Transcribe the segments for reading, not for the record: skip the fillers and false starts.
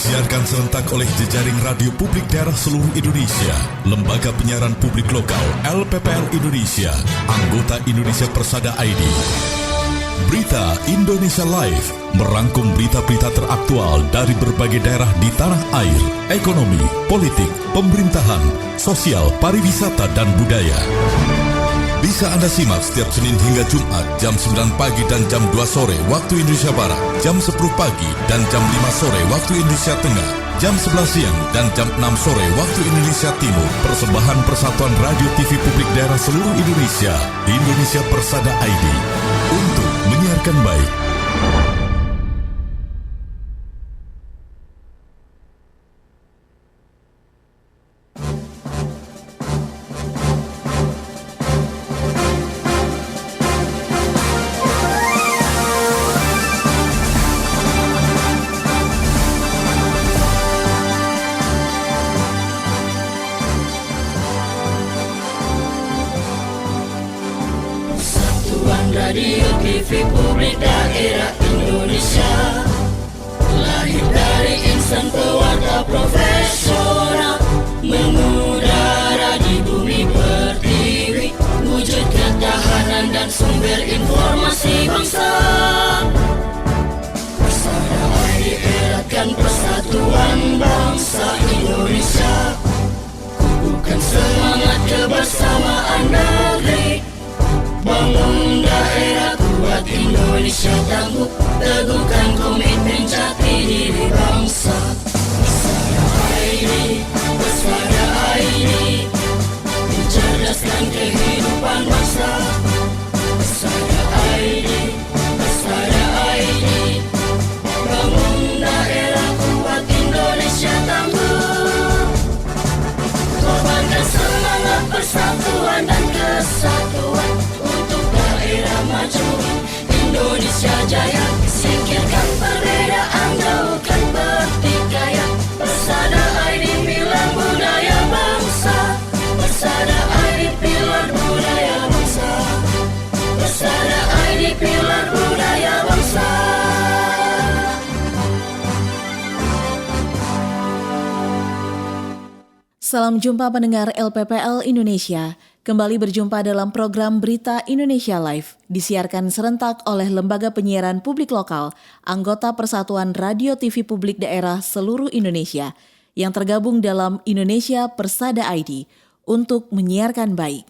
Disiarkan serentak oleh jejaring radio publik daerah seluruh Indonesia, Lembaga Penyiaran Publik Lokal LPPL Indonesia, anggota Indonesia Persada ID. Berita Indonesia Live merangkum berita-berita teraktual dari berbagai daerah di tanah air, ekonomi, politik, pemerintahan, sosial, pariwisata, dan budaya. Bisa Anda simak setiap Senin hingga Jumat jam 9 pagi dan jam 2 sore waktu Indonesia Barat, jam 10 pagi dan jam 5 sore waktu Indonesia Tengah, jam 11 siang dan jam 6 sore waktu Indonesia Timur. Persembahan Persatuan Radio TV Publik Daerah seluruh Indonesia, Indonesia Persada ID, untuk menyiarkan baik. Radio TV Publik Daerah Indonesia, lahir dari insan pewarta profesional, mengudara di bumi pertiwi, wujud ketahanan dan sumber informasi bangsa. Persada ID eratkan persatuan bangsa Indonesia, kukuhkan semangat kebersamaan negeri, bangun daerah kuat Indonesia tangguh, teguhkan komitmen jati diri bangsa. Persada ID, mencerdaskan kehidupan bangsa. Persada ID, bangun daerah kuat Indonesia tangguh, korbankan semangat persatuan dan kesatuan untuk daerah maju Indonesia jaya. Singkirkan perbedaan, jauhkan pertikaian. Persada ID pilar budaya bangsa. Persada ID pilar budaya bangsa. Persada ID pilar budaya bangsa. Salam jumpa pendengar LPPL Indonesia. Kembali berjumpa dalam program Berita Indonesia Live, disiarkan serentak oleh Lembaga Penyiaran Publik Lokal, anggota Persatuan Radio TV Publik Daerah seluruh Indonesia, yang tergabung dalam Indonesia Persada ID untuk menyiarkan baik.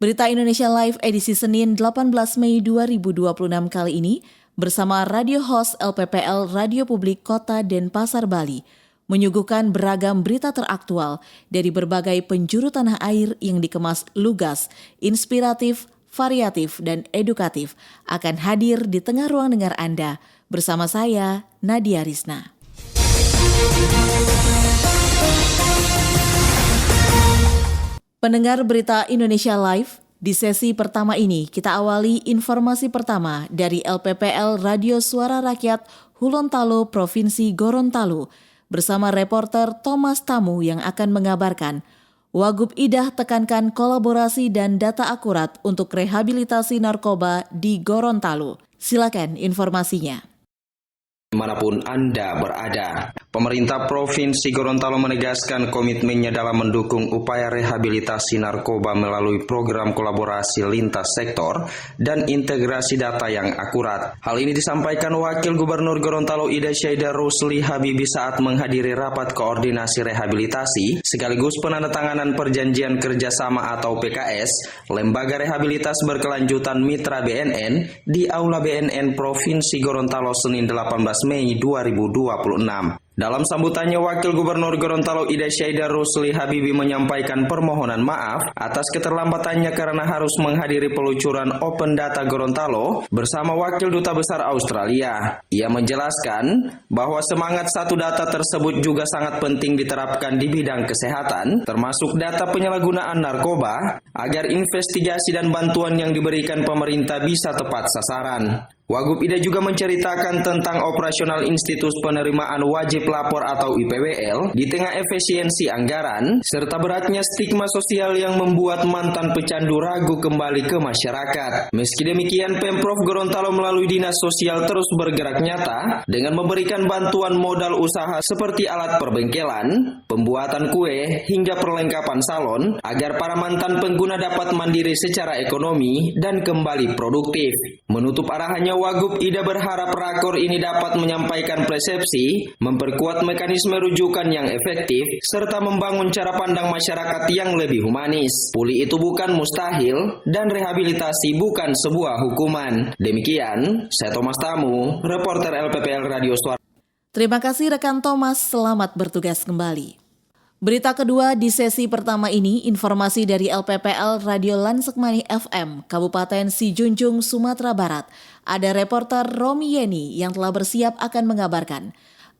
Berita Indonesia Live edisi Senin 18 Mei 2026 kali ini bersama radio host LPPL Radio Publik Kota Denpasar, Bali, menyuguhkan beragam berita teraktual dari berbagai penjuru tanah air yang dikemas lugas, inspiratif, variatif, dan edukatif akan hadir di tengah ruang dengar Anda bersama saya, Nadia Rizna. Pendengar Berita Indonesia Live, di sesi pertama ini kita awali informasi pertama dari LPPL Radio Suara Rakyat Hulontalo Provinsi Gorontalo bersama reporter Thomas Tamu yang akan mengabarkan Wagub Idah tekankan kolaborasi dan data akurat untuk rehabilitasi narkoba di Gorontalo. Silakan informasinya. Dimanapun Anda berada, pemerintah Provinsi Gorontalo menegaskan komitmennya dalam mendukung upaya rehabilitasi narkoba melalui program kolaborasi lintas sektor dan integrasi data yang akurat. Hal ini disampaikan Wakil Gubernur Gorontalo Ida Syaida Rusli Habibi saat menghadiri rapat koordinasi rehabilitasi sekaligus penandatanganan perjanjian kerjasama atau PKS Lembaga Rehabilitas Berkelanjutan Mitra BNN di Aula BNN Provinsi Gorontalo Senin 18 Mei 2026. Dalam sambutannya, Wakil Gubernur Gorontalo Ida Syaida Rusli Habibi menyampaikan permohonan maaf atas keterlambatannya karena harus menghadiri peluncuran Open Data Gorontalo bersama Wakil Duta Besar Australia. Ia menjelaskan bahwa semangat satu data tersebut juga sangat penting diterapkan di bidang kesehatan, termasuk data penyalahgunaan narkoba, agar investigasi dan bantuan yang diberikan pemerintah bisa tepat sasaran. Wagub Ida juga menceritakan tentang operasional Institut Penerimaan Wajib Lapor atau IPWL di tengah efisiensi anggaran, serta beratnya stigma sosial yang membuat mantan pecandu ragu kembali ke masyarakat. Meski demikian, Pemprov Gorontalo melalui Dinas Sosial terus bergerak nyata dengan memberikan bantuan modal usaha seperti alat perbengkelan, pembuatan kue, hingga perlengkapan salon agar para mantan pengguna dapat mandiri secara ekonomi dan kembali produktif. Menutup arahannya, Wagub Ida berharap rakor ini dapat menyampaikan persepsi, memperkuat mekanisme rujukan yang efektif, serta membangun cara pandang masyarakat yang lebih humanis. Pulih itu bukan mustahil, dan rehabilitasi bukan sebuah hukuman. Demikian, saya Thomas Tamu, reporter LPPL Radio Suara. Terima kasih rekan Thomas, selamat bertugas kembali. Berita kedua di sesi pertama ini, informasi dari LPPL Radio Lansekmani FM, Kabupaten Sijunjung, Sumatera Barat. Ada reporter Romi Yeni yang telah bersiap akan mengabarkan.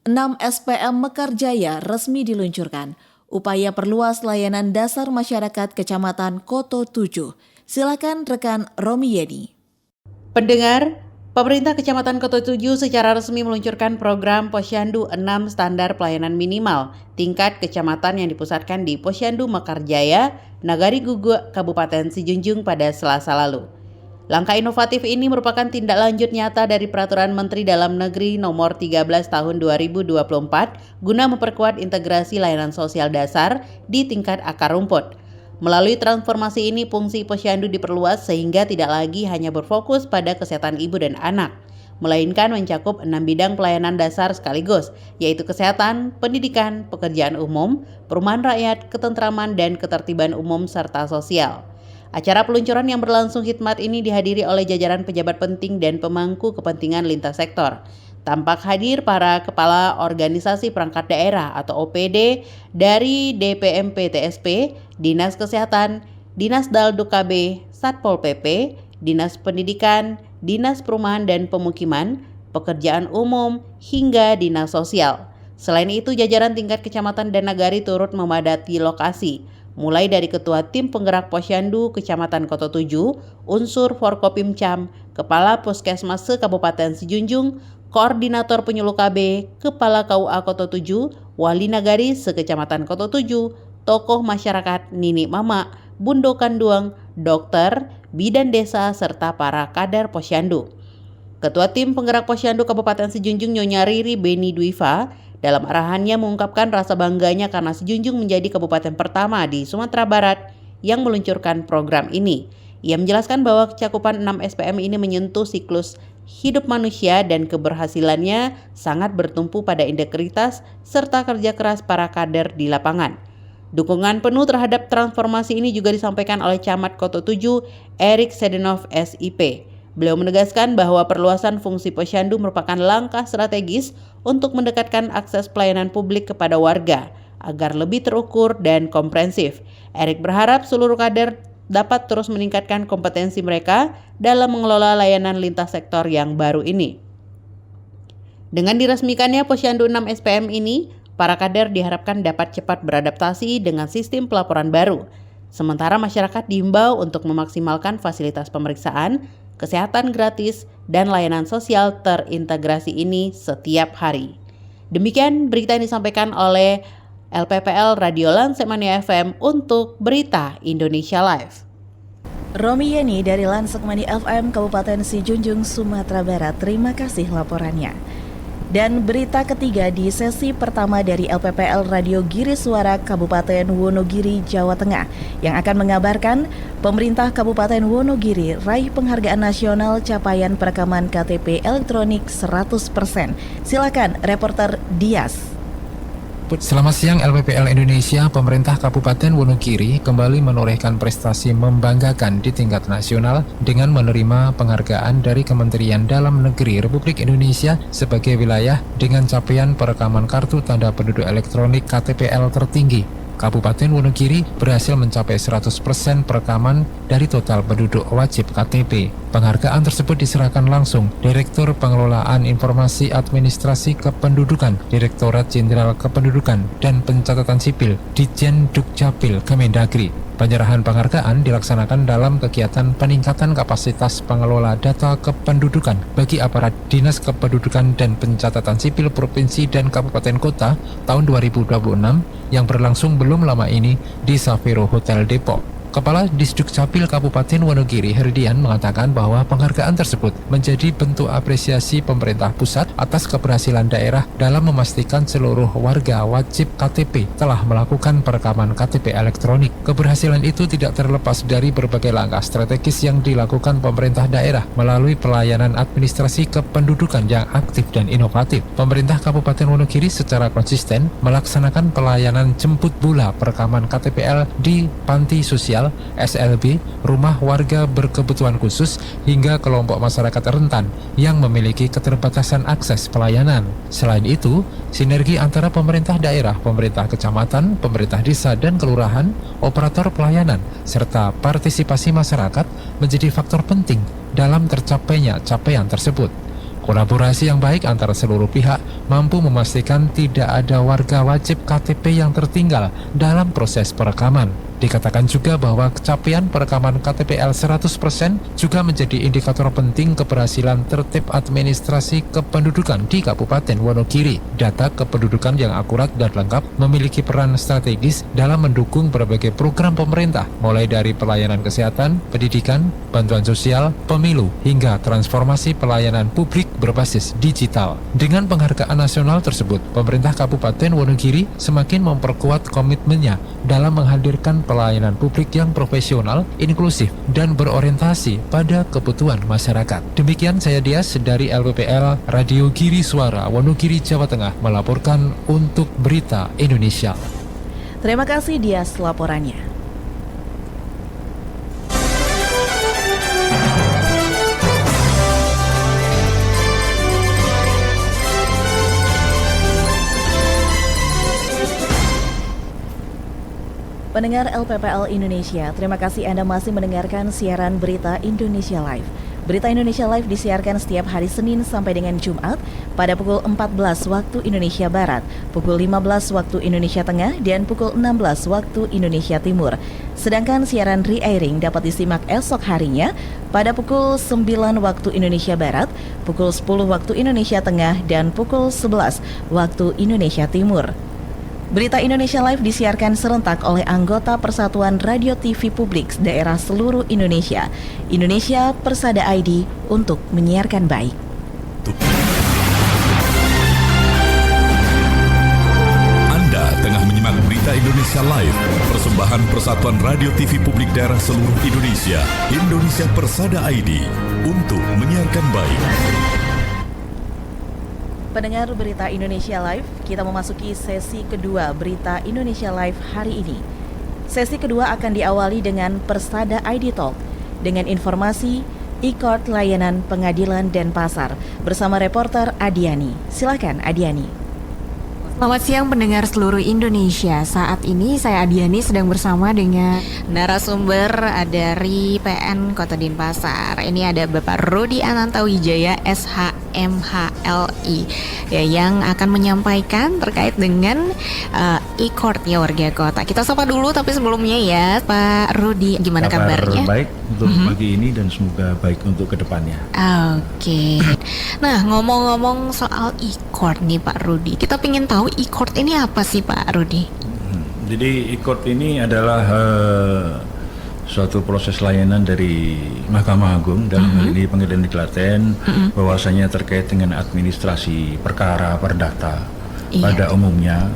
6 SPM Mekarjaya resmi diluncurkan. Upaya perluas layanan dasar masyarakat Kecamatan Koto 7. Silakan rekan Romi Yeni. Pendengar, pemerintah Kecamatan Koto 7 secara resmi meluncurkan program Posyandu 6 standar pelayanan minimal tingkat kecamatan yang dipusatkan di Posyandu Mekarjaya, Nagari Guguk, Kabupaten Sijunjung pada Selasa lalu. Langkah inovatif ini merupakan tindak lanjut nyata dari Peraturan Menteri Dalam Negeri Nomor 13 Tahun 2024 guna memperkuat integrasi layanan sosial dasar di tingkat akar rumput. Melalui transformasi ini, fungsi posyandu diperluas sehingga tidak lagi hanya berfokus pada kesehatan ibu dan anak, melainkan mencakup 6 bidang pelayanan dasar sekaligus, yaitu kesehatan, pendidikan, pekerjaan umum, perumahan rakyat, ketentraman, dan ketertiban umum, serta sosial. Acara peluncuran yang berlangsung khidmat ini dihadiri oleh jajaran pejabat penting dan pemangku kepentingan lintas sektor. Tampak hadir para kepala organisasi perangkat daerah atau OPD dari DPMP TSP, Dinas Kesehatan, Dinas Dalduk KB, Satpol PP, Dinas Pendidikan, Dinas Perumahan dan Pemukiman, Pekerjaan Umum, hingga Dinas Sosial. Selain itu, jajaran tingkat kecamatan dan nagari turut memadati lokasi, mulai dari Ketua Tim Penggerak Posyandu Kecamatan Koto 7, unsur Forkopimcam, Kepala Puskesmas se-Kabupaten Sijunjung, Koordinator Penyuluh KB, Kepala KUA Koto 7, Wali Nagari se-Kecamatan Koto 7, tokoh masyarakat, Nini Mama, Bundo Kanduang, dokter, bidan desa, serta para kader posyandu. Ketua Tim Penggerak Posyandu Kabupaten Sijunjung Nyonya Riri Beni Dwiva dalam arahannya mengungkapkan rasa bangganya karena Sijunjung menjadi kabupaten pertama di Sumatera Barat yang meluncurkan program ini. Ia menjelaskan bahwa cakupan 6 SPM ini menyentuh siklus hidup manusia dan keberhasilannya sangat bertumpu pada integritas serta kerja keras para kader di lapangan. Dukungan penuh terhadap transformasi ini juga disampaikan oleh Camat Koto 7, Erik Sedenov SIP. Beliau menegaskan bahwa perluasan fungsi posyandu merupakan langkah strategis untuk mendekatkan akses pelayanan publik kepada warga agar lebih terukur dan komprehensif. Erik berharap seluruh kader dapat terus meningkatkan kompetensi mereka dalam mengelola layanan lintas sektor yang baru ini. Dengan diresmikannya Posyandu 6 SPM ini, para kader diharapkan dapat cepat beradaptasi dengan sistem pelaporan baru. Sementara masyarakat diimbau untuk memaksimalkan fasilitas pemeriksaan, kesehatan gratis, dan layanan sosial terintegrasi ini setiap hari. Demikian berita yang disampaikan oleh LPPL Radio Lansekmani FM untuk Berita Indonesia Live. Romi Yeni dari Lansekmani FM Kabupaten Sijunjung, Sumatera Barat. Terima kasih laporannya. Dan berita ketiga di sesi pertama dari LPPL Radio Giri Suara Kabupaten Wonogiri, Jawa Tengah, yang akan mengabarkan pemerintah Kabupaten Wonogiri raih penghargaan nasional capaian perekaman KTP elektronik 100%. Silakan reporter Dias. Selamat siang LPPL Indonesia. Pemerintah Kabupaten Wonogiri kembali menorehkan prestasi membanggakan di tingkat nasional dengan menerima penghargaan dari Kementerian Dalam Negeri Republik Indonesia sebagai wilayah dengan capaian perekaman kartu tanda penduduk elektronik KTPL tertinggi. Kabupaten Wonogiri berhasil mencapai 100% perekaman dari total penduduk wajib KTP. Penghargaan tersebut diserahkan langsung Direktur Pengelolaan Informasi Administrasi Kependudukan, Direktorat Jenderal Kependudukan dan Pencatatan Sipil, Ditjen Dukcapil Kemendagri. Penyerahan penghargaan dilaksanakan dalam kegiatan peningkatan kapasitas pengelola data kependudukan bagi aparat Dinas Kependudukan dan Pencatatan Sipil Provinsi dan Kabupaten Kota tahun 2026 yang berlangsung belum lama ini di Safiro Hotel Depok. Kepala Disdukcapil Kabupaten Wonogiri Herdian mengatakan bahwa penghargaan tersebut menjadi bentuk apresiasi pemerintah pusat atas keberhasilan daerah dalam memastikan seluruh warga wajib KTP telah melakukan perekaman KTP elektronik. Keberhasilan itu tidak terlepas dari berbagai langkah strategis yang dilakukan pemerintah daerah melalui pelayanan administrasi kependudukan yang aktif dan inovatif. Pemerintah Kabupaten Wonogiri secara konsisten melaksanakan pelayanan jemput bola perekaman KTPL di panti sosial, SLB, rumah warga berkebutuhan khusus, hingga kelompok masyarakat rentan yang memiliki keterbatasan akses pelayanan. Selain itu, sinergi antara pemerintah daerah, pemerintah kecamatan, pemerintah desa dan kelurahan, operator pelayanan, serta partisipasi masyarakat menjadi faktor penting dalam tercapainya capaian tersebut. Kolaborasi yang baik antara seluruh pihak mampu memastikan tidak ada warga wajib KTP yang tertinggal dalam proses perekaman. Dikatakan juga bahwa capaian perekaman KTPL 100% juga menjadi indikator penting keberhasilan tertib administrasi kependudukan di Kabupaten Wonogiri. Data kependudukan yang akurat dan lengkap memiliki peran strategis dalam mendukung berbagai program pemerintah, mulai dari pelayanan kesehatan, pendidikan, bantuan sosial, pemilu, hingga transformasi pelayanan publik berbasis digital. Dengan penghargaan nasional tersebut, pemerintah Kabupaten Wonogiri semakin memperkuat komitmennya dalam menghadirkan pelayanan publik yang profesional, inklusif, dan berorientasi pada kebutuhan masyarakat. Demikian saya Dias dari LPPL Radio Giri Suara Wonogiri, Jawa Tengah melaporkan untuk Berita Indonesia. Terima kasih Dias laporannya. Pendengar LPPL Indonesia, terima kasih Anda masih mendengarkan siaran Berita Indonesia Live. Berita Indonesia Live disiarkan setiap hari Senin sampai dengan Jumat pada pukul 14 waktu Indonesia Barat, pukul 15 waktu Indonesia Tengah, dan pukul 16 waktu Indonesia Timur. Sedangkan siaran re-airing dapat disimak esok harinya pada pukul 9 waktu Indonesia Barat, pukul 10 waktu Indonesia Tengah, dan pukul 11 waktu Indonesia Timur. Berita Indonesia Live disiarkan serentak oleh anggota Persatuan Radio TV Publik Daerah seluruh Indonesia. Indonesia Persada ID untuk menyiarkan baik. Anda tengah menyimak Berita Indonesia Live, persembahan Persatuan Radio TV Publik Daerah seluruh Indonesia, Indonesia Persada ID untuk menyiarkan baik. Pendengar Berita Indonesia Live, kita memasuki sesi kedua Berita Indonesia Live hari ini. Sesi kedua akan diawali dengan Persada ID Talk dengan informasi e-court layanan pengadilan dan pasar bersama reporter Adiani. Silakan Adiani. Selamat siang pendengar seluruh Indonesia. Saat ini saya Adiani sedang bersama dengan narasumber dari PN Kota Denpasar. Ini ada Bapak Rudi Anantawijaya SHMHLI ya, yang akan menyampaikan terkait dengan e-court-nya warga kota. Kita sapa dulu, tapi sebelumnya ya Pak Rudi, gimana kabarnya? Baik untuk pagi ini dan semoga baik untuk kedepannya. Oke. Nah, ngomong-ngomong soal e-court nih Pak Rudi, kita pengen tahu e-court ini apa sih Pak Rudi? Jadi e-court ini adalah suatu proses layanan dari Mahkamah Agung dalam hal ini Pengadilan Negeri Klaten, bahwasanya terkait dengan administrasi perkara perdata pada umumnya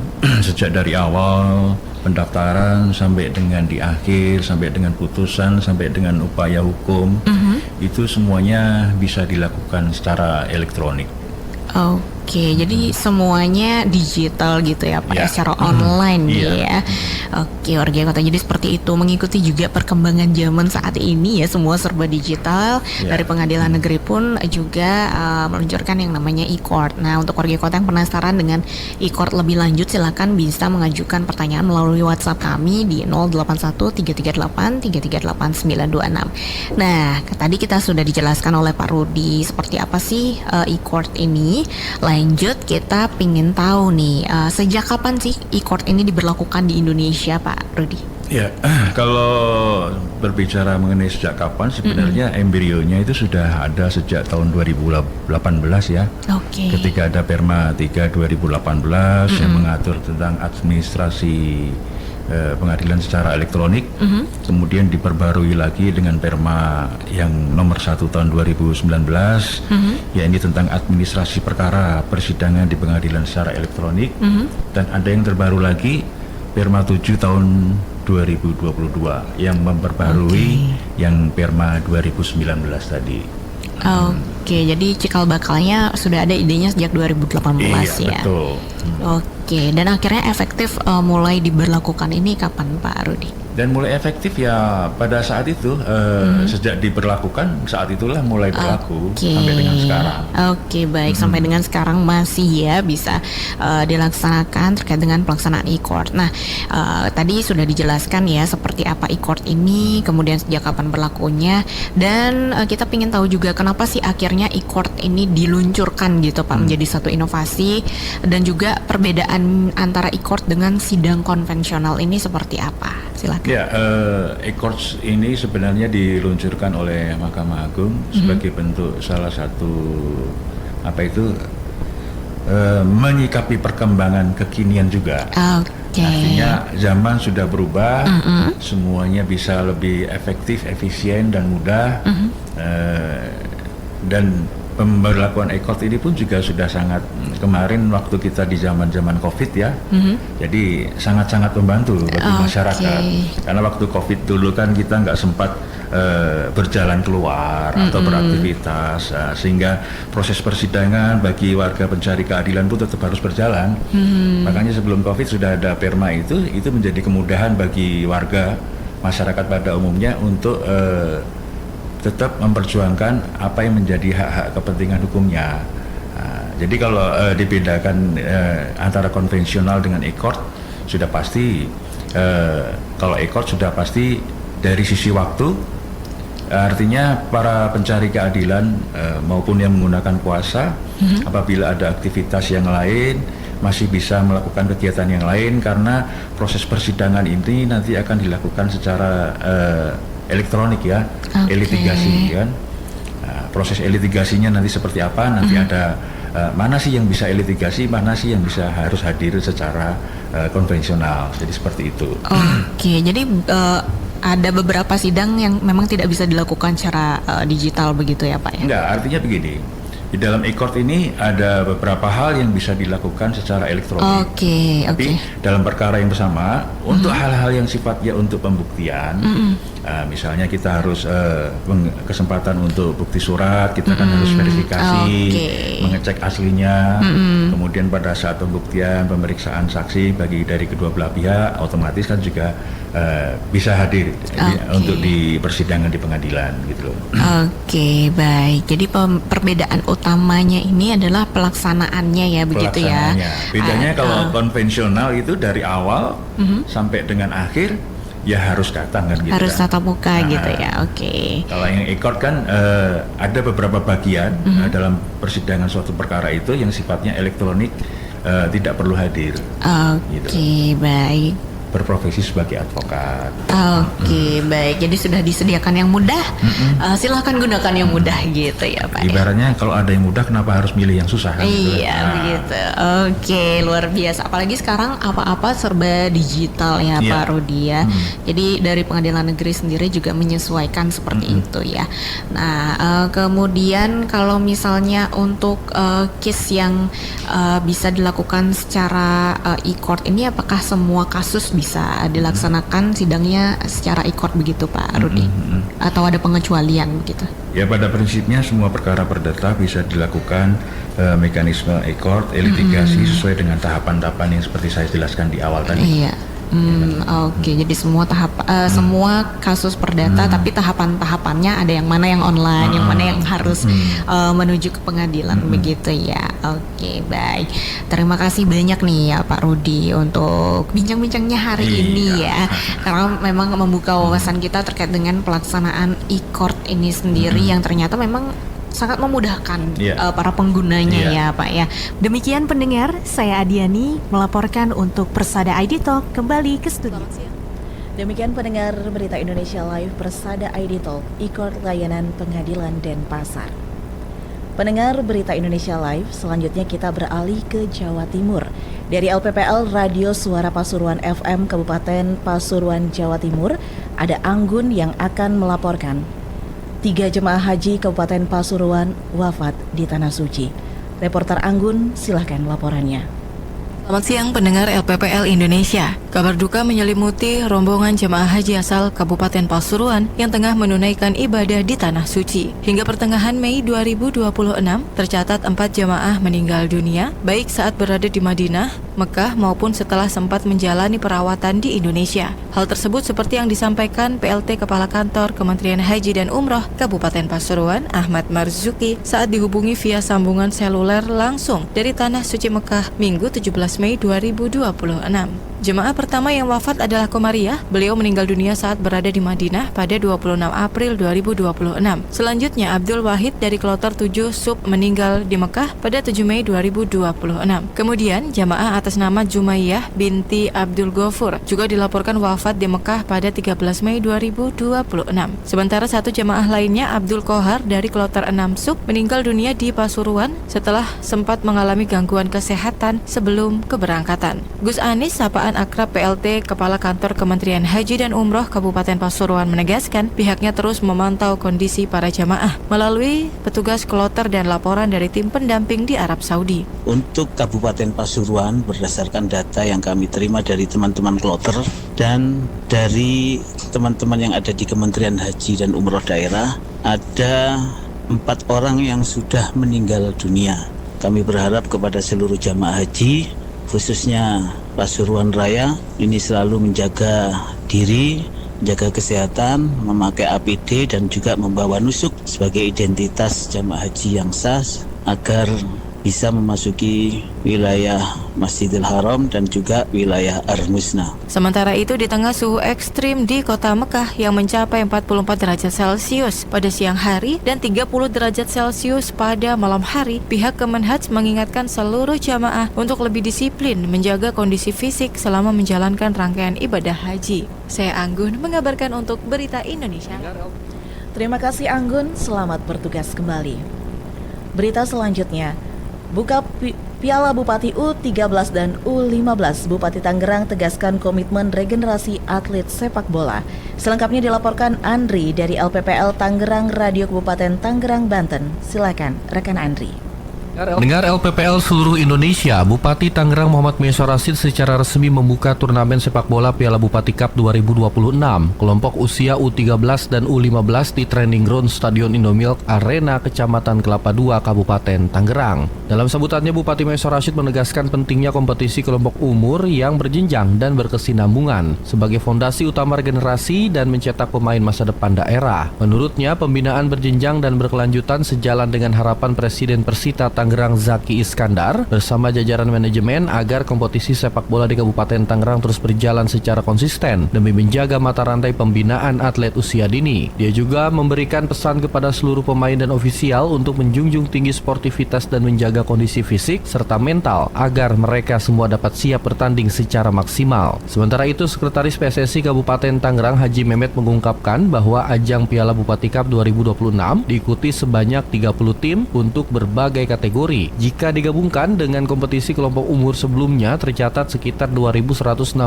sejak dari awal pendaftaran sampai dengan di akhir, sampai dengan putusan, sampai dengan upaya hukum, itu semuanya bisa dilakukan secara elektronik. Oke, jadi semuanya digital gitu ya Pak, ya, secara online ya. Oke, warga kota. Jadi seperti itu, mengikuti juga perkembangan zaman saat ini ya, semua serba digital. Dari pengadilan negeri pun juga meluncurkan yang namanya e-court. Nah, untuk warga kota yang penasaran dengan e-court lebih lanjut, silakan bisa mengajukan pertanyaan melalui WhatsApp kami di 081338338926. Nah, tadi kita sudah dijelaskan oleh Pak Rudi seperti apa sih e-court ini. Lanjut, kita pingin tahu nih, sejak kapan sih e-court ini diberlakukan di Indonesia, Pak Rudi? Ya, kalau berbicara mengenai sejak kapan, sebenarnya embrionya itu sudah ada sejak tahun 2018 ya. Oke. Ketika ada Perma 3 2018 yang mengatur tentang administrasi pengadilan secara elektronik, kemudian diperbarui lagi dengan Perma yang nomor 1 tahun 2019, ya ini tentang administrasi perkara persidangan di pengadilan secara elektronik, dan ada yang terbaru lagi Perma 7 tahun 2022 yang memperbarui yang Perma 2019 tadi. Oke, jadi cikal bakalnya sudah ada idenya sejak 2018 ya. Betul. Oke, dan akhirnya efektif mulai diberlakukan ini kapan, Pak Rudi? Dan mulai efektif ya pada saat itu, sejak diberlakukan saat itulah mulai berlaku sampai dengan sekarang. Oke, baik, sampai dengan sekarang masih ya bisa dilaksanakan terkait dengan pelaksanaan e-court. Nah, tadi sudah dijelaskan ya seperti apa e-court ini, kemudian sejak kapan berlakunya, dan kita ingin tahu juga kenapa sih akhirnya e-court ini diluncurkan gitu Pak, menjadi satu inovasi, dan juga perbedaan antara e-court dengan sidang konvensional ini seperti apa? Silakan. Ya, e-court ini sebenarnya diluncurkan oleh Mahkamah Agung sebagai bentuk salah satu menyikapi perkembangan kekinian juga. Artinya zaman sudah berubah, semuanya bisa lebih efektif, efisien dan mudah, dan pemberlakuan e-court ini pun juga sudah sangat, kemarin waktu kita di zaman Covid ya, jadi sangat-sangat membantu bagi masyarakat. Karena waktu Covid dulu kan kita nggak sempat berjalan keluar atau beraktivitas, sehingga proses persidangan bagi warga pencari keadilan pun tetap harus berjalan. Makanya sebelum Covid sudah ada Perma itu menjadi kemudahan bagi warga masyarakat pada umumnya untuk tetap memperjuangkan apa yang menjadi hak-hak kepentingan hukumnya. Jadi kalau dibedakan antara konvensional dengan e-court, sudah pasti kalau e-court sudah pasti dari sisi waktu, artinya para pencari keadilan maupun yang menggunakan kuasa, apabila ada aktivitas yang lain masih bisa melakukan kegiatan yang lain, karena proses persidangan ini nanti akan dilakukan secara elektronik ya, e-litigasi kan. Proses e-litigasinya nanti seperti apa, nanti ada mana sih yang bisa e-litigasi, mana sih yang bisa harus hadir secara konvensional. Jadi seperti itu. Oke, jadi ada beberapa sidang yang memang tidak bisa dilakukan secara digital begitu ya Pak ya? Enggak, artinya begini. Di dalam e-court ini ada beberapa hal yang bisa dilakukan secara elektronik. Tapi dalam perkara yang bersama, untuk hal-hal yang sifatnya untuk pembuktian, misalnya kita harus kesempatan untuk bukti surat, kita kan harus verifikasi, mengecek aslinya, kemudian pada saat pembuktian, pemeriksaan saksi bagi dari kedua belah pihak, otomatis kan juga bisa hadir untuk di persidangan di pengadilan gitu loh. Oke, baik. Jadi perbedaan utamanya ini adalah pelaksanaannya ya, begitu ya. Bedanya kalau konvensional itu dari awal sampai dengan akhir ya harus datang kan gitu. Harus tatap muka gitu ya. Kalau yang e-court kan ada beberapa bagian dalam persidangan suatu perkara itu yang sifatnya elektronik, tidak perlu hadir. Baik. Berprofesi sebagai advokat. Baik. Jadi sudah disediakan yang mudah, silahkan gunakan yang mudah gitu ya Pak. Ibaratnya kalau ada yang mudah, kenapa harus milih yang susah kan? Iya, begitu. Luar biasa. Apalagi sekarang apa-apa serba digital ya Pak Rudi ya. Jadi dari pengadilan negeri sendiri juga menyesuaikan seperti itu ya. Nah, kemudian kalau misalnya untuk case yang bisa dilakukan secara e-court ini, apakah semua kasus bisa dilaksanakan sidangnya secara e-court begitu Pak Rudi? Atau ada pengecualian begitu? Ya, pada prinsipnya semua perkara perdata bisa dilakukan mekanisme e-court, e-litigasi sesuai dengan tahapan-tahapan yang seperti saya jelaskan di awal tadi. Oke, jadi semua semua kasus perdata, tapi tahapan-tahapannya ada yang mana yang online, yang mana yang harus menuju ke pengadilan, begitu ya. Oke, baik. Terima kasih banyak nih ya Pak Rudi untuk bincang-bincangnya hari ini ya, karena memang membuka wawasan kita terkait dengan pelaksanaan e-court ini sendiri yang ternyata memang sangat memudahkan para penggunanya ya Pak ya. Demikian pendengar, saya Adiani melaporkan untuk Persada ID Talk kembali ke studio. Demikian pendengar Berita Indonesia Live Persada ID Talk, e-court layanan pengadilan Denpasar. Pendengar Berita Indonesia Live, selanjutnya kita beralih ke Jawa Timur. Dari LPPL Radio Suara Pasuruan FM Kabupaten Pasuruan, Jawa Timur, ada Anggun yang akan melaporkan 3 jemaah haji Kabupaten Pasuruan wafat di Tanah Suci. Reporter Anggun, silahkan laporannya. Selamat siang pendengar LPPL Indonesia. Kabar duka menyelimuti rombongan jemaah haji asal Kabupaten Pasuruan yang tengah menunaikan ibadah di Tanah Suci. Hingga pertengahan Mei 2026, tercatat 4 jemaah meninggal dunia, baik saat berada di Madinah, Mekah maupun setelah sempat menjalani perawatan di Indonesia. Hal tersebut seperti yang disampaikan PLT Kepala Kantor Kementerian Haji dan Umroh Kabupaten Pasuruan, Ahmad Marzuki, saat dihubungi via sambungan seluler langsung dari Tanah Suci Mekah Minggu 17 Mei 2026. Jemaah pertama yang wafat adalah Komariah. Beliau meninggal dunia saat berada di Madinah pada 26 April 2026. Selanjutnya Abdul Wahid dari Kloter 7 Sub meninggal di Mekah pada 7 Mei 2026. Kemudian jemaah atas nama Jumayyah binti Abdul Ghafur juga dilaporkan wafat di Mekah pada 13 Mei 2026. Sementara satu jemaah lainnya, Abdul Kohar dari Kloter 6 Sub, meninggal dunia di Pasuruan setelah sempat mengalami gangguan kesehatan sebelum keberangkatan. Gus Anis, sapaan akrab PLT Kepala Kantor Kementerian Haji dan Umroh Kabupaten Pasuruan, menegaskan pihaknya terus memantau kondisi para jamaah melalui petugas kloter dan laporan dari tim pendamping di Arab Saudi. Untuk Kabupaten Pasuruan, berdasarkan data yang kami terima dari teman-teman kloter dan dari teman-teman yang ada di Kementerian Haji dan Umroh daerah, ada 4 orang yang sudah meninggal dunia. Kami berharap kepada seluruh jamaah haji, khususnya Pasuruan Raya, ini selalu menjaga diri, menjaga kesehatan, memakai APD dan juga membawa nusuk sebagai identitas jamaah haji yang sah agar bisa memasuki wilayah Masjidil Haram dan juga wilayah Ar-Musna. Sementara itu, di tengah suhu ekstrim di kota Mekah yang mencapai 44 derajat Celcius pada siang hari dan 30 derajat Celcius pada malam hari, pihak Kemenhaj mengingatkan seluruh jamaah untuk lebih disiplin menjaga kondisi fisik selama menjalankan rangkaian ibadah haji. Saya Anggun mengabarkan untuk Berita Indonesia. Terima kasih Anggun, selamat bertugas kembali. Berita selanjutnya, buka Piala Bupati U13 dan U15, Bupati Tangerang tegaskan komitmen regenerasi atlet sepak bola. Selengkapnya dilaporkan Andri dari LPPL Tangerang Radio Kabupaten Tangerang, Banten. Silakan rekan Andri. Dengar LPPL seluruh Indonesia, Bupati Tangerang Muhammad Meso Rashid secara resmi membuka turnamen sepak bola Piala Bupati Cup 2026 kelompok usia U13 dan U15 di Training Ground Stadion Indomilk Arena Kecamatan Kelapa II, Kabupaten Tangerang. Dalam sambutannya, Bupati Meso Rashid menegaskan pentingnya kompetisi kelompok umur yang berjenjang dan berkesinambungan sebagai fondasi utama regenerasi dan mencetak pemain masa depan daerah. Menurutnya, pembinaan berjenjang dan berkelanjutan sejalan dengan harapan Presiden Persita Tangerang Zaki Iskandar bersama jajaran manajemen agar kompetisi sepak bola di Kabupaten Tangerang terus berjalan secara konsisten demi menjaga mata rantai pembinaan atlet usia dini. Dia juga memberikan pesan kepada seluruh pemain dan ofisial untuk menjunjung tinggi sportivitas dan menjaga kondisi fisik serta mental agar mereka semua dapat siap bertanding secara maksimal. Sementara itu, Sekretaris PSSI Kabupaten Tangerang Haji Mehmet mengungkapkan bahwa ajang Piala Bupati Cup 2026 diikuti sebanyak 30 tim untuk berbagai kategori. Jika digabungkan dengan kompetisi kelompok umur sebelumnya, tercatat sekitar 2.165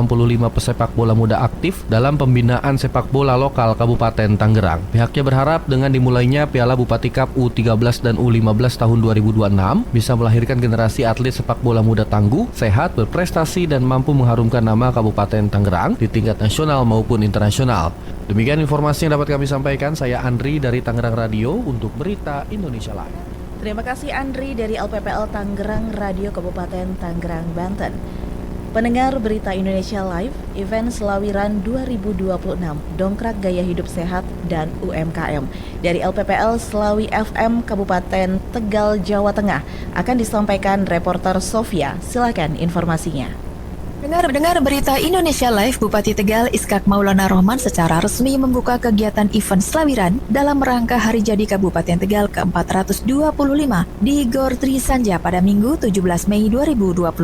pesepak bola muda aktif dalam pembinaan sepak bola lokal Kabupaten Tangerang. Pihaknya berharap dengan dimulainya Piala Bupati Cup U13 dan U15 tahun 2026 bisa melahirkan generasi atlet sepak bola muda tangguh, sehat, berprestasi dan mampu mengharumkan nama Kabupaten Tangerang di tingkat nasional maupun internasional. Demikian informasi yang dapat kami sampaikan. Saya Andri dari Tangerang Radio untuk Berita Indonesia Live. Terima kasih Andri dari LPPL Tangerang Radio Kabupaten Tangerang, Banten. Pendengar Berita Indonesia Live, event Selawiran 2026, Dongkrak Gaya Hidup Sehat dan UMKM dari LPPL Selawi FM Kabupaten Tegal, Jawa Tengah akan disampaikan reporter Sofia. Silakan informasinya. Dengar Berita Indonesia Live, Bupati Tegal Iskak Maulana Rohman secara resmi membuka kegiatan event Selawiran dalam rangka Hari Jadi Kabupaten Tegal ke-425 di Gor Tri Sanja pada Minggu 17 Mei 2026.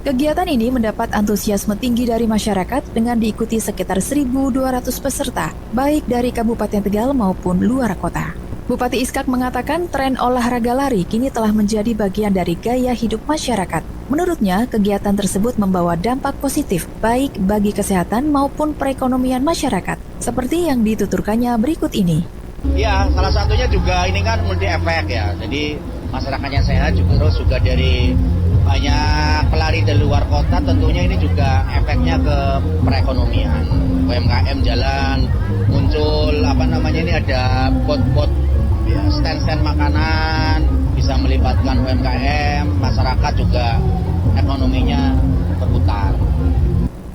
Kegiatan ini mendapat antusiasme tinggi dari masyarakat dengan diikuti sekitar 1.200 peserta, baik dari Kabupaten Tegal maupun luar kota. Bupati Iskak mengatakan tren olahraga lari kini telah menjadi bagian dari gaya hidup masyarakat. Menurutnya, kegiatan tersebut membawa dampak positif baik bagi kesehatan maupun perekonomian masyarakat, seperti yang dituturkannya berikut ini. Ya, salah satunya juga ini kan multi efek ya. Jadi masyarakatnya sehat juga dari banyak pelari dari luar kota, tentunya ini juga efeknya ke perekonomian. UMKM jalan, muncul ini ada pot-pot ya, stand-stand makanan, bisa melibatkan UMKM, masyarakat juga ekonominya berputar.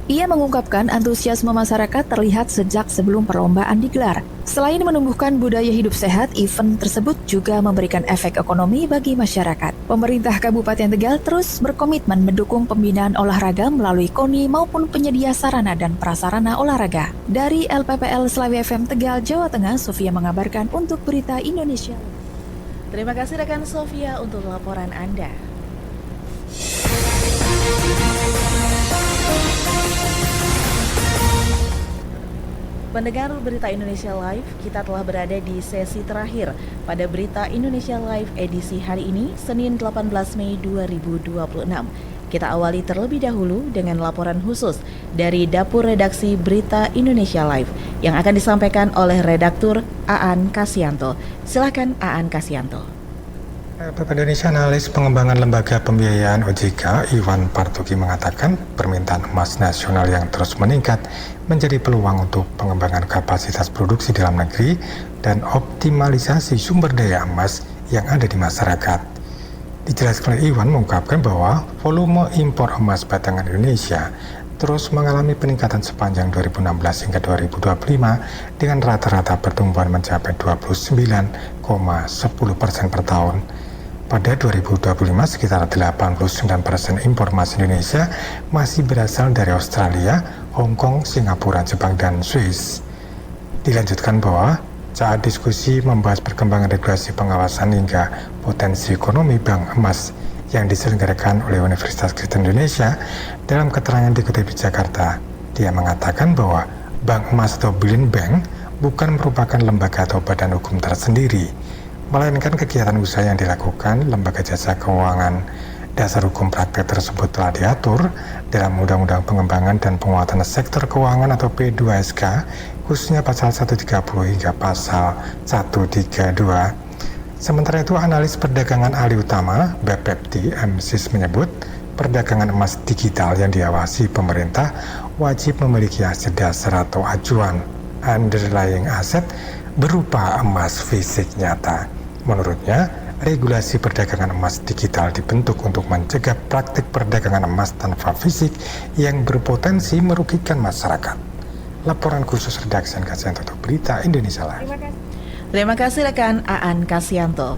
Ia mengungkapkan antusiasme masyarakat terlihat sejak sebelum perlombaan digelar. Selain menumbuhkan budaya hidup sehat, event tersebut juga memberikan efek ekonomi bagi masyarakat. Pemerintah Kabupaten Tegal terus berkomitmen mendukung pembinaan olahraga melalui KONI maupun penyedia sarana dan prasarana olahraga. Dari LPPL Selawi FM Tegal, Jawa Tengah, Sofia mengabarkan untuk Berita Indonesia. Terima kasih rekan Sofia untuk laporan Anda. Pendengar Berita Indonesia Live, kita telah berada di sesi terakhir pada Berita Indonesia Live edisi hari ini, Senin 18 Mei 2026. Kita awali terlebih dahulu dengan laporan khusus dari Dapur Redaksi Berita Indonesia Live yang akan disampaikan oleh redaktur Aan Kasyanto. Silakan Aan Kasyanto. LPP Indonesia Analis Pengembangan Lembaga Pembiayaan OJK Iwan Partugi mengatakan permintaan emas nasional yang terus meningkat menjadi peluang untuk pengembangan kapasitas produksi dalam negeri dan optimalisasi sumber daya emas yang ada di masyarakat. Dijelaskan oleh Iwan mengungkapkan bahwa volume impor emas batangan Indonesia terus mengalami peningkatan sepanjang 2016 hingga 2025 dengan rata-rata pertumbuhan mencapai 29,10% per tahun. Pada 2025, sekitar 89% impor emas Indonesia masih berasal dari Australia, Hong Kong, Singapura, Jepang, dan Swiss. Dilanjutkan bahwa saat diskusi membahas perkembangan regulasi pengawasan hingga potensi ekonomi bank emas yang diselenggarakan oleh Universitas Kristen Indonesia, dalam keterangan dikutip di Jakarta, dia mengatakan bahwa bank emas atau Bullion Bank bukan merupakan lembaga atau badan hukum tersendiri, melainkan kegiatan usaha yang dilakukan lembaga jasa keuangan. Dasar hukum praktek tersebut telah diatur dalam Undang-Undang Pengembangan dan Penguatan Sektor Keuangan atau P2SK, khususnya pasal 130 hingga pasal 132. Sementara itu, analis perdagangan ahli utama BPEPTI MSIS menyebut perdagangan emas digital yang diawasi pemerintah wajib memiliki aset dasar atau acuan underlying asset berupa emas fisik nyata. Menurutnya, regulasi perdagangan emas digital dibentuk untuk mencegah praktik perdagangan emas tanpa fisik yang berpotensi merugikan masyarakat. Laporan khusus redaksi Kasyanto untuk Berita Indonesia Live. Terima kasih rekan Aan Kasyanto.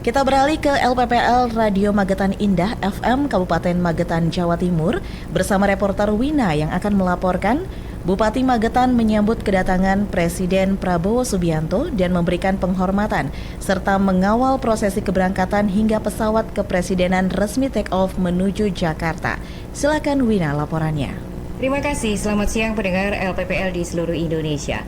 Kita beralih ke LPPL Radio Magetan Indah FM Kabupaten Magetan, Jawa Timur bersama reporter Wina yang akan melaporkan Bupati Magetan menyambut kedatangan Presiden Prabowo Subianto dan memberikan penghormatan serta mengawal prosesi keberangkatan hingga pesawat kepresidenan resmi take off menuju Jakarta. Silakan Wina laporannya. Terima kasih, selamat siang pendengar LPPL di seluruh Indonesia.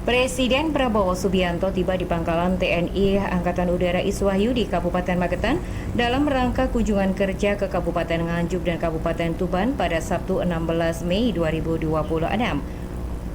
Presiden Prabowo Subianto tiba di Pangkalan TNI Angkatan Udara Iswahyu di Kabupaten Magetan dalam rangka kunjungan kerja ke Kabupaten Nganjuk dan Kabupaten Tuban pada Sabtu 16 Mei 2026.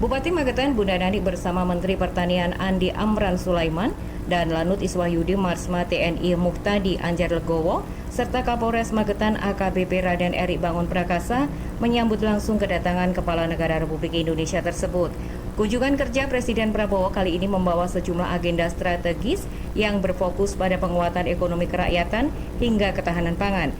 Bupati Magetan Bunda Nani bersama Menteri Pertanian Andi Amran Sulaiman dan Lanut Iswahyudi Marsma TNI Muhtadi Anjar Legowo serta Kapolres Magetan AKBP Raden Erik Bangun Prakasa menyambut langsung kedatangan Kepala Negara Republik Indonesia tersebut. Kunjungan kerja Presiden Prabowo kali ini membawa sejumlah agenda strategis yang berfokus pada penguatan ekonomi kerakyatan hingga ketahanan pangan.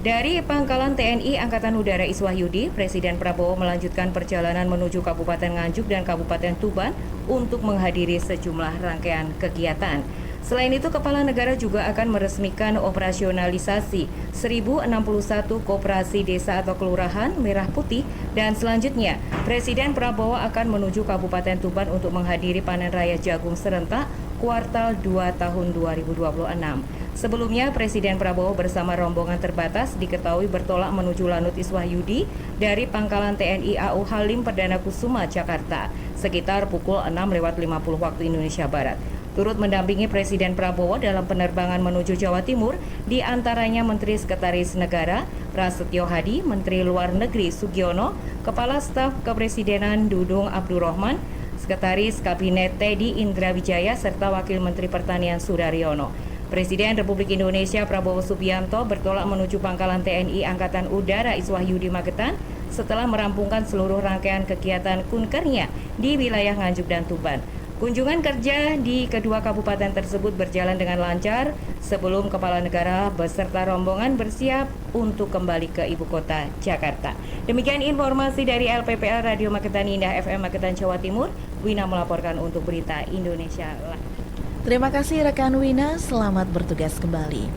Dari Pangkalan TNI Angkatan Udara Iswahyudi, Presiden Prabowo melanjutkan perjalanan menuju Kabupaten Nganjuk dan Kabupaten Tuban untuk menghadiri sejumlah rangkaian kegiatan. Selain itu, Kepala Negara juga akan meresmikan operasionalisasi 1061 koperasi desa atau kelurahan merah putih, dan selanjutnya Presiden Prabowo akan menuju Kabupaten Tuban untuk menghadiri panen raya jagung serentak kuartal 2 tahun 2026. Sebelumnya, Presiden Prabowo bersama rombongan terbatas diketahui bertolak menuju Lanut Iswahyudi dari Pangkalan TNI AU Halim Perdana Kusuma, Jakarta, sekitar pukul 6:50 waktu Indonesia Barat. Turut mendampingi Presiden Prabowo dalam penerbangan menuju Jawa Timur, di antaranya Menteri Sekretaris Negara Prasetyo Hadi, Menteri Luar Negeri Sugiono, Kepala Staf Kepresidenan Dudung Abdurrahman, Sekretaris Kabinet Teddy Indra Wijaya, serta Wakil Menteri Pertanian Sudaryono. Presiden Republik Indonesia Prabowo Subianto bertolak menuju Pangkalan TNI Angkatan Udara Iswahyudi Magetan setelah merampungkan seluruh rangkaian kegiatan kunkernya di wilayah Nganjuk dan Tuban. Kunjungan kerja di kedua kabupaten tersebut berjalan dengan lancar sebelum Kepala Negara beserta rombongan bersiap untuk kembali ke ibu kota Jakarta. Demikian informasi dari LPPL Radio Magetan Indah FM Magetan, Jawa Timur. Wina melaporkan untuk Berita Indonesia Live. Terima kasih rekan Wina, selamat bertugas kembali.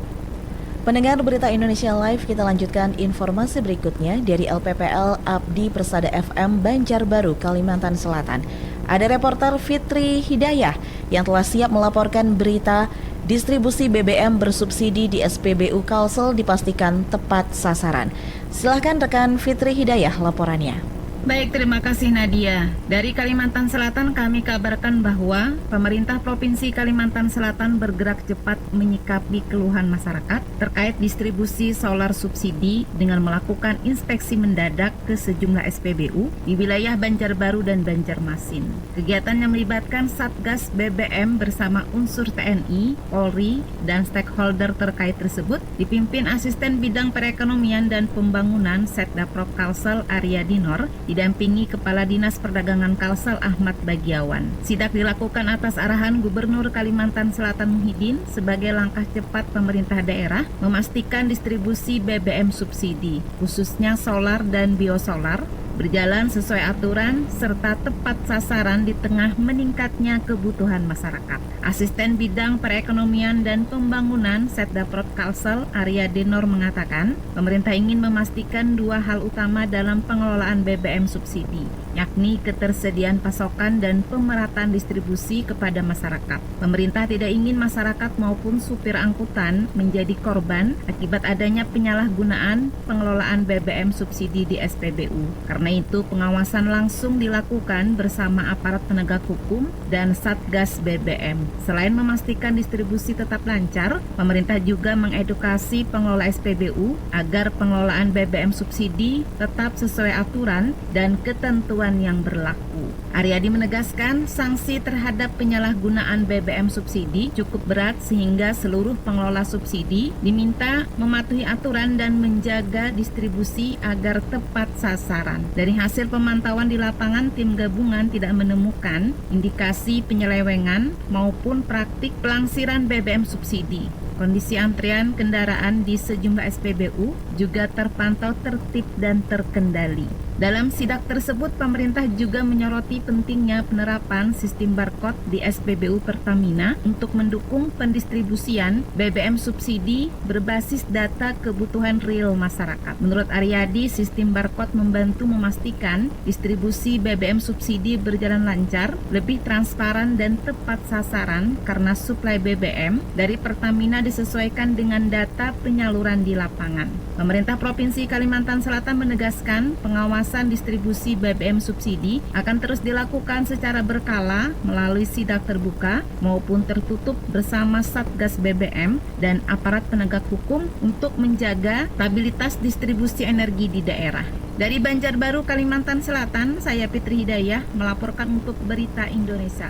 Pendengar Berita Indonesia Live, kita lanjutkan informasi berikutnya dari LPPL Abdi Persada FM Banjarbaru, Kalimantan Selatan. Ada reporter Fitri Hidayah yang telah siap melaporkan berita distribusi BBM bersubsidi di SPBU Kalsel dipastikan tepat sasaran. Silahkan rekan Fitri Hidayah laporannya. Baik, terima kasih Nadia. Dari Kalimantan Selatan kami kabarkan bahwa pemerintah Provinsi Kalimantan Selatan bergerak cepat menyikapi keluhan masyarakat terkait distribusi solar subsidi dengan melakukan inspeksi mendadak ke sejumlah SPBU di wilayah Banjarbaru dan Banjarmasin. Kegiatan yang melibatkan Satgas BBM bersama unsur TNI, Polri, dan stakeholder terkait tersebut dipimpin Asisten Bidang Perekonomian dan Pembangunan Setdaprop Kalsel Arya Dinor, didampingi Kepala Dinas Perdagangan Kalsel Ahmad Bagiawan. Sidak dilakukan atas arahan Gubernur Kalimantan Selatan Muhyiddin sebagai langkah cepat pemerintah daerah memastikan distribusi BBM subsidi, khususnya solar dan biosolar, berjalan sesuai aturan serta tepat sasaran di tengah meningkatnya kebutuhan masyarakat. Asisten Bidang Perekonomian dan Pembangunan Setdaprop Kalsel Arya Denor mengatakan, pemerintah ingin memastikan dua hal utama dalam pengelolaan BBM subsidi, yakni ketersediaan pasokan dan pemerataan distribusi kepada masyarakat. Pemerintah tidak ingin masyarakat maupun supir angkutan menjadi korban akibat adanya penyalahgunaan pengelolaan BBM subsidi di SPBU. Karena itu, pengawasan langsung dilakukan bersama aparat penegak hukum dan Satgas BBM. Selain memastikan distribusi tetap lancar, pemerintah juga mengedukasi pengelola SPBU agar pengelolaan BBM subsidi tetap sesuai aturan dan ketentuan yang berlaku. Aryadi menegaskan sanksi terhadap penyalahgunaan BBM subsidi cukup berat sehingga seluruh pengelola subsidi diminta mematuhi aturan dan menjaga distribusi agar tepat sasaran. Dari hasil pemantauan di lapangan, tim gabungan tidak menemukan indikasi penyelewengan maupun praktik pelangsiran BBM subsidi. Kondisi antrian kendaraan di sejumlah SPBU juga terpantau tertib dan terkendali. Dalam sidak tersebut, pemerintah juga menyoroti pentingnya penerapan sistem barcode di SPBU Pertamina untuk mendukung pendistribusian BBM subsidi berbasis data kebutuhan real masyarakat. Menurut Aryadi, sistem barcode membantu memastikan distribusi BBM subsidi berjalan lancar, lebih transparan dan tepat sasaran karena suplai BBM dari Pertamina disesuaikan dengan data penyaluran di lapangan. Pemerintah Provinsi Kalimantan Selatan menegaskan pengawasan distribusi BBM subsidi akan terus dilakukan secara berkala melalui sidak terbuka maupun tertutup bersama Satgas BBM dan aparat penegak hukum untuk menjaga stabilitas distribusi energi di daerah. Dari Banjarbaru, Kalimantan Selatan, saya Fitri Hidayah melaporkan untuk Berita Indonesia.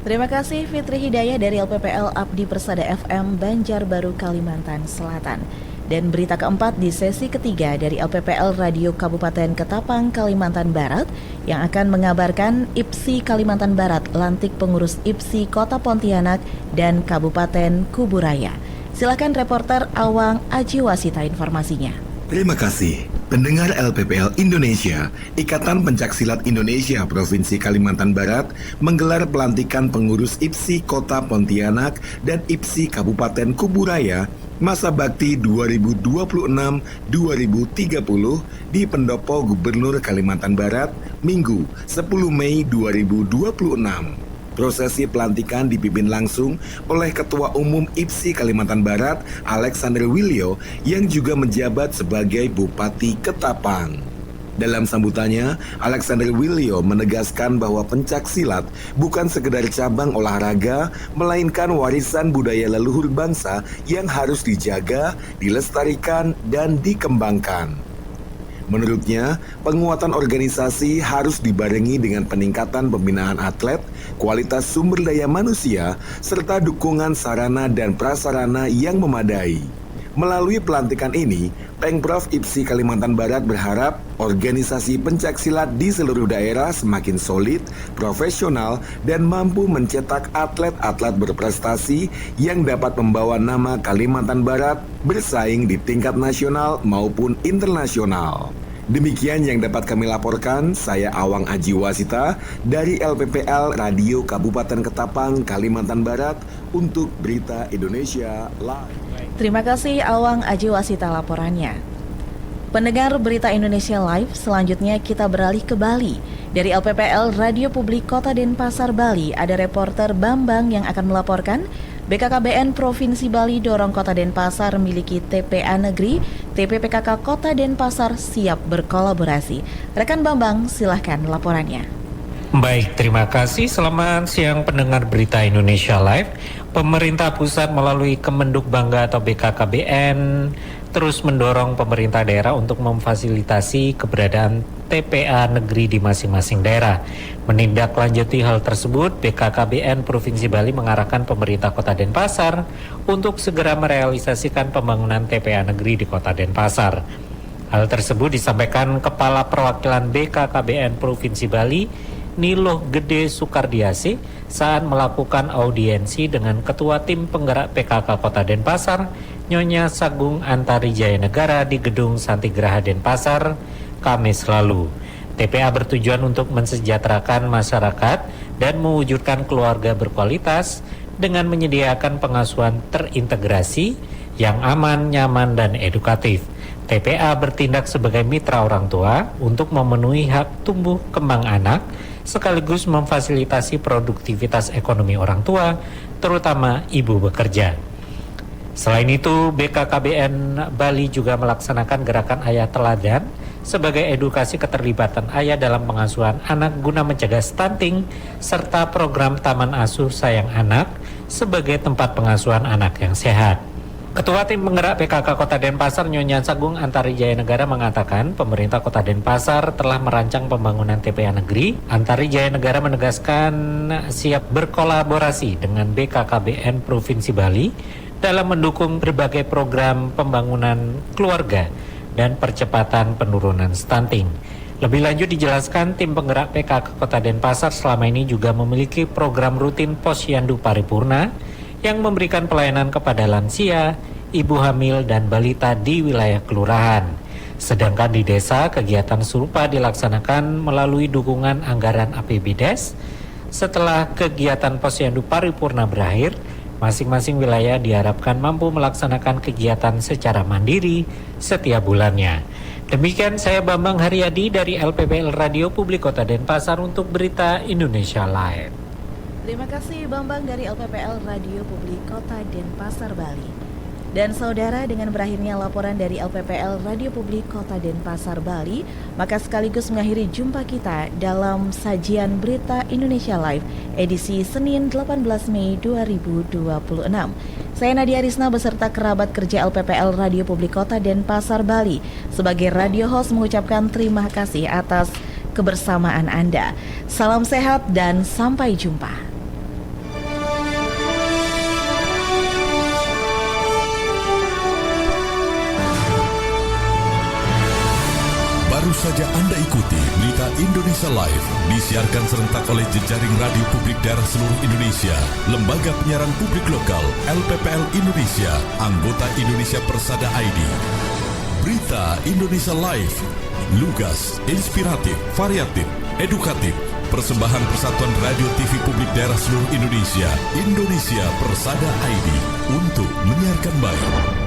Terima kasih Fitri Hidayah dari LPPL Abdi Persada FM Banjarbaru, Kalimantan Selatan. Dan berita keempat di sesi ketiga dari LPPL Radio Kabupaten Ketapang, Kalimantan Barat yang akan mengabarkan IPSI Kalimantan Barat lantik pengurus IPSI Kota Pontianak dan Kabupaten Kuburaya. Silakan reporter Awang Ajiwasita informasinya. Terima kasih. Pendengar LPPL Indonesia, Ikatan Pencaksilat Indonesia Provinsi Kalimantan Barat menggelar pelantikan pengurus IPSI Kota Pontianak dan IPSI Kabupaten Kuburaya masa bakti 2026-2030 di Pendopo Gubernur Kalimantan Barat, Minggu 10 Mei 2026. Prosesi pelantikan dipimpin langsung oleh Ketua Umum IPSI Kalimantan Barat, Alexander Wilio, yang juga menjabat sebagai Bupati Ketapang. Dalam sambutannya, Alexander Wilio menegaskan bahwa pencaksilat bukan sekedar cabang olahraga, melainkan warisan budaya leluhur bangsa yang harus dijaga, dilestarikan, dan dikembangkan. Menurutnya, penguatan organisasi harus dibarengi dengan peningkatan pembinaan atlet, kualitas sumber daya manusia, serta dukungan sarana dan prasarana yang memadai. Melalui pelantikan ini, Pengprov IPSI Kalimantan Barat berharap organisasi pencaksilat di seluruh daerah semakin solid, profesional, dan mampu mencetak atlet-atlet berprestasi yang dapat membawa nama Kalimantan Barat bersaing di tingkat nasional maupun internasional. Demikian yang dapat kami laporkan, saya Awang Ajiwasita dari LPPL Radio Kabupaten Ketapang, Kalimantan Barat untuk Berita Indonesia Live. Terima kasih Awang Ajiwasita laporannya. Pendengar Berita Indonesia Live, selanjutnya kita beralih ke Bali. Dari LPPL Radio Publik Kota Denpasar, Bali, ada reporter Bambang yang akan melaporkan BKKBN Provinsi Bali dorong Kota Denpasar miliki TPA Negeri, TPPKK Kota Denpasar siap berkolaborasi. Rekan Bambang, silahkan laporannya. Baik, terima kasih. Selamat siang pendengar Berita Indonesia Live. Pemerintah pusat melalui Kemenduk Bangga atau BKKBN terus mendorong pemerintah daerah untuk memfasilitasi keberadaan TPA negeri di masing-masing daerah. Menindaklanjuti hal tersebut, BKKBN Provinsi Bali mengarahkan pemerintah Kota Denpasar untuk segera merealisasikan pembangunan TPA negeri di Kota Denpasar. Hal tersebut disampaikan Kepala Perwakilan BKKBN Provinsi Bali, Niloh Gede Sukardiasi, saat melakukan audiensi dengan Ketua Tim Penggerak PKK Kota Denpasar, Nyonya Sagung Antari Jaya Negara di Gedung Santigraha Denpasar, Kamis lalu. TPA bertujuan untuk mensejahterakan masyarakat dan mewujudkan keluarga berkualitas dengan menyediakan pengasuhan terintegrasi yang aman, nyaman, dan edukatif. TPA bertindak sebagai mitra orang tua untuk memenuhi hak tumbuh kembang anak, sekaligus memfasilitasi produktivitas ekonomi orang tua, terutama ibu bekerja. Selain itu, BKKBN Bali juga melaksanakan gerakan Ayah Teladan sebagai edukasi keterlibatan ayah dalam pengasuhan anak guna mencegah stunting, serta program Taman Asuh Sayang Anak sebagai tempat pengasuhan anak yang sehat. Ketua Tim Penggerak PKK Kota Denpasar Nyonya Sagung Antari Jaya Negara mengatakan pemerintah Kota Denpasar telah merancang pembangunan TPA negeri. Antari Jaya Negara menegaskan siap berkolaborasi dengan BKKBN Provinsi Bali dalam mendukung berbagai program pembangunan keluarga dan percepatan penurunan stunting. Lebih lanjut dijelaskan tim penggerak PKK Kota Denpasar selama ini juga memiliki program rutin Posyandu Paripurna yang memberikan pelayanan kepada lansia, ibu hamil, dan balita di wilayah kelurahan. Sedangkan di desa, kegiatan serupa dilaksanakan melalui dukungan anggaran APBDes. Setelah kegiatan Posyandu Paripurna berakhir, masing-masing wilayah diharapkan mampu melaksanakan kegiatan secara mandiri setiap bulannya. Demikian saya Bambang Haryadi dari LPPL Radio Publik Kota Denpasar untuk Berita Indonesia Live. Terima kasih Bambang dari LPPL Radio Publik Kota Denpasar, Bali. Dan saudara, dengan berakhirnya laporan dari LPPL Radio Publik Kota Denpasar, Bali, maka sekaligus mengakhiri jumpa kita dalam sajian Berita Indonesia Live edisi Senin 18 Mei 2026. Saya Nadia Risna beserta kerabat kerja LPPL Radio Publik Kota Denpasar, Bali sebagai radio host mengucapkan terima kasih atas kebersamaan Anda. Salam sehat dan sampai jumpa. Baru saja Anda ikuti Berita Indonesia Live, disiarkan serentak oleh jejaring radio publik daerah seluruh Indonesia, lembaga penyiaran publik lokal, LPPL Indonesia, anggota Indonesia Persada ID. Berita Indonesia Live, lugas, inspiratif, variatif, edukatif, persembahan Persatuan Radio TV Publik Daerah seluruh Indonesia, Indonesia Persada ID, untuk menyiarkan baik.